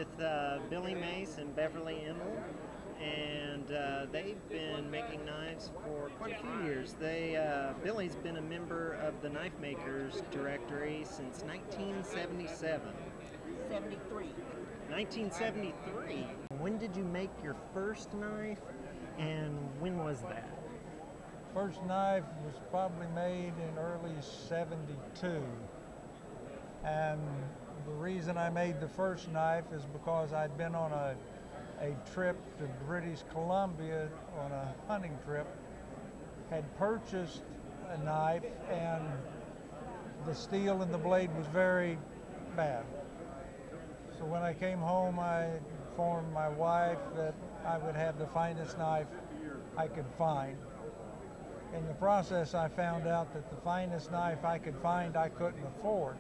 with Billy Mace and Beverly Imel, and they've been making knives for quite a few years. Billy's been a member of the Knife Makers Directory since 1977. 73. 1973. When did you make your first knife, and when was that? First knife was probably made in early '72, and the reason I made the first knife is because I'd been on a trip to British Columbia on a hunting trip, had purchased a knife, and the steel in the blade was very bad. So when I came home, I informed my wife that I would have the finest knife I could find. In the process, I found out that the finest knife I could find I couldn't afford.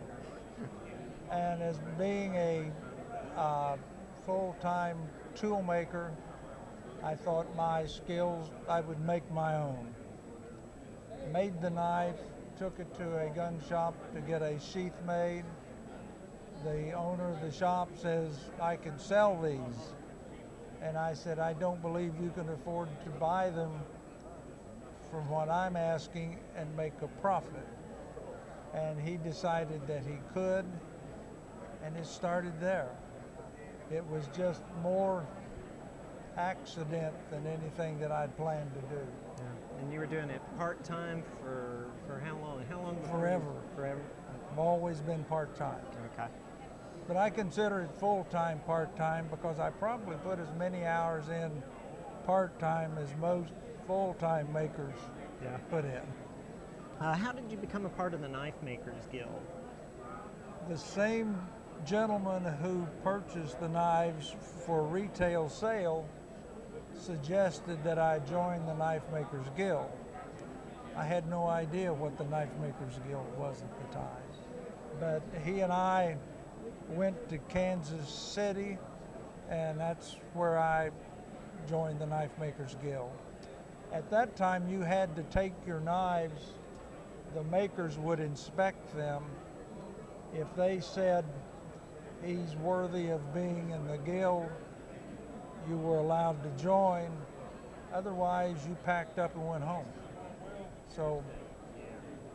And as being a full-time tool maker, I thought my skills, I would make my own. Made the knife, took it to a gun shop to get a sheath made. The owner of the shop says, I can sell these. And I said, I don't believe you can afford to buy them from what I'm asking and make a profit. And he decided that he could, and it started there. It was just more accident than anything that I'd planned to do. Yeah. And you were doing it part-time for how long? How long before? Forever. Forever? I've always been part-time. Okay. But I consider it full-time, part-time, because I probably put as many hours in part-time as most full-time makers put in. How did you become a part of the Knife Makers Guild? The same gentleman who purchased the knives for retail sale suggested that I join the Knife Makers Guild. I had no idea what the Knife Makers Guild was at the time. But he and I went to Kansas City, and that's where I joined the Knife Makers Guild. At that time, you had to take your knives, the makers would inspect them. If they said he's worthy of being in the guild, you were allowed to join. Otherwise, you packed up and went home. So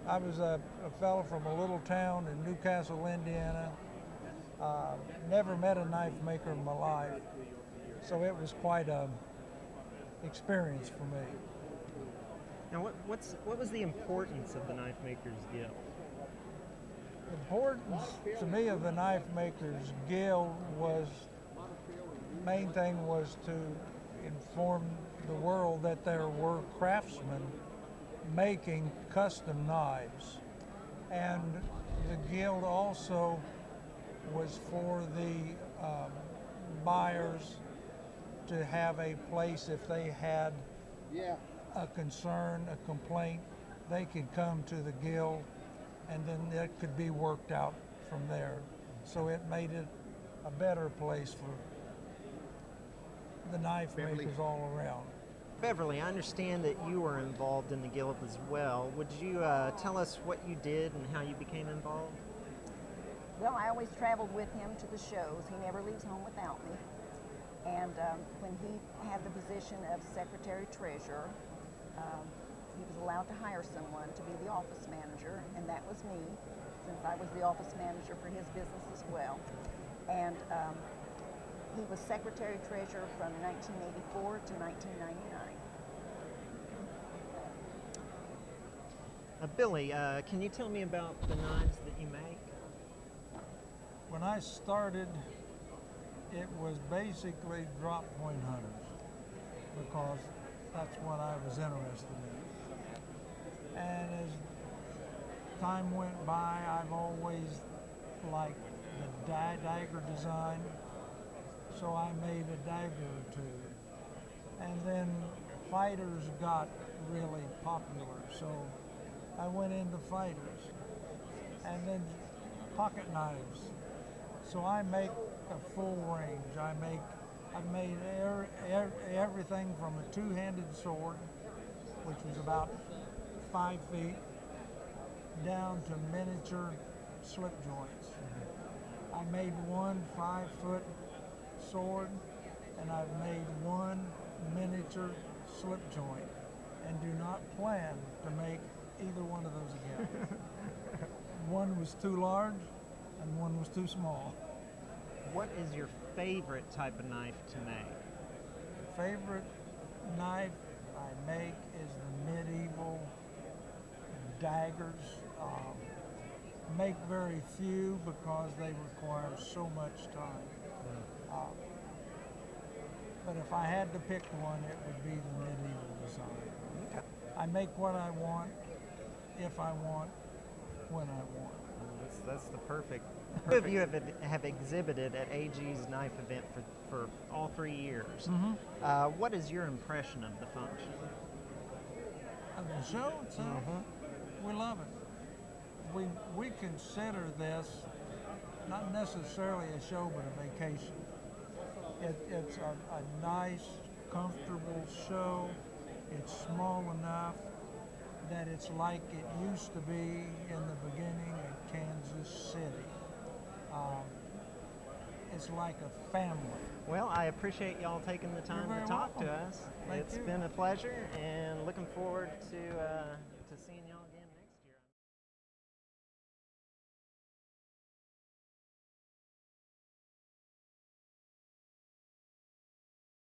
I was a fellow from a little town in Newcastle, Indiana. Never met a knife maker in my life, so it was quite an experience for me. Now, what was the importance of the Knife Makers Guild? The importance to me of the Knife Makers Guild was, main thing was to inform the world that there were craftsmen making custom knives. And the guild also was for the buyers to have a place if they had a concern, a complaint, they could come to the guild, and then it could be worked out from there. So it made it a better place for the knife makers all around. Beverly, I understand that you were involved in the guild as well. Would you tell us what you did and how you became involved? Well, I always traveled with him to the shows. He never leaves home without me. And when he had the position of secretary-treasurer, he was allowed to hire someone to be the office manager, and that was me, since I was the office manager for his business as well. And he was secretary-treasurer from 1984 to 1999. Billy, can you tell me about the knives that you make? When I started, it was basically drop point hunters, because that's what I was interested in. And as time went by, I've always liked the dagger design, so I made a dagger or two. And then fighters got really popular, so I went into fighters. And then pocket knives. So I make a full range. I've made everything from a two-handed sword, which was about 5 feet, down to miniature slip joints. I made one 5-foot sword, and I've made one miniature slip joint, and do not plan to make either one of those again. One was too large, and one was too small. What is your favorite type of knife to make? The favorite knife I make is the medieval daggers. Make very few because they require so much time. But if I had to pick one, it would be the medieval design. Okay. I make what I want, if I want, when I want. That's the perfect. Two of you have exhibited at AG's knife event for all 3 years. What is your impression of the function? Of the show itself, we love it. We consider this not necessarily a show, but a vacation. It's a nice, comfortable show. It's small enough that it's like it used to be in the beginning in Kansas City. It's like a family. Well, I appreciate y'all taking the time to talk to us. Thank It's you. been a pleasure, and looking forward to seeing y'all again.